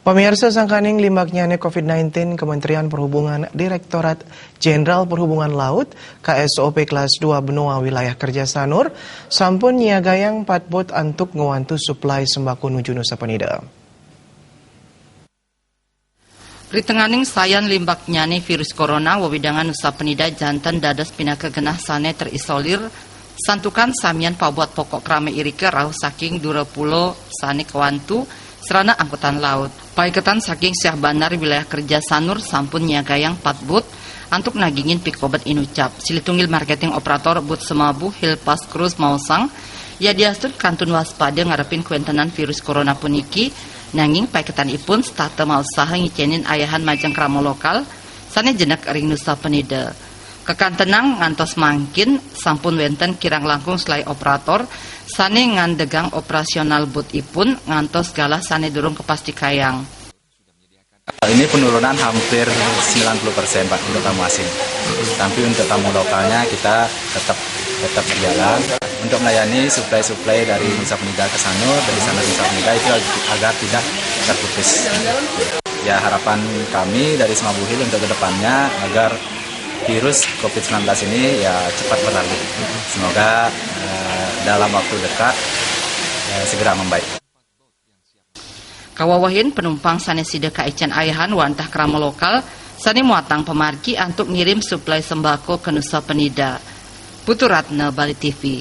Pemirsa sangkaning limbaknya COVID-19, Kementerian Perhubungan Direktorat Jenderal Perhubungan Laut KSOP kelas 2 Benua Wilayah Kerja Sanur sampun nyiagayang 4 bot antuk ngewantu suplai sembako nuju Nusa Penida. Ritenganing sayan limbaknya virus corona wawidangan Nusa Penida jantan dadas pinaka genah sane terisolir santukan samian pabuat pokok krame irike rauh saking 20 sane kewantu serana angkutan laut. Paiketan saking Syah Bandar wilayah kerja Sanur sampun nyiagayang 4 booth antuk nagingin pikobat inucap. Silitungil marketing operator booth Semabu Hilpas Cruz Mausang ya diastur kantun waspada ngarepin kuentenan virus corona puniki nanging paiketan ipun stata mausaha ngicenin ayahan majang kramo lokal sane jenak ring Nusa Penida. Kekantenang ngantos mangkin sampun wenten kirang langkung selai operator sane ngandegang operasional booth ipun ngantos galah sane durung kepasti kayang. Ini penurunan hampir 90% Pak untuk tamu asing. Tapi untuk tamu lokalnya kita tetap berjalan untuk melayani suplai dari Nusa Penida ke Sanur, dari sana Nusa Penida itu agar tidak terputus. Ya harapan kami dari Semabu Hil untuk kedepannya agar virus COVID-19 ini ya cepat berlalu. Semoga dalam waktu dekat segera membaik. Kawawahin penumpang sane sida kaicen ayahan wantah krama lokal sane muatang pemargi antuk ngirim suplai sembako ke Nusa Penida. Putu Ratna, Bali TV.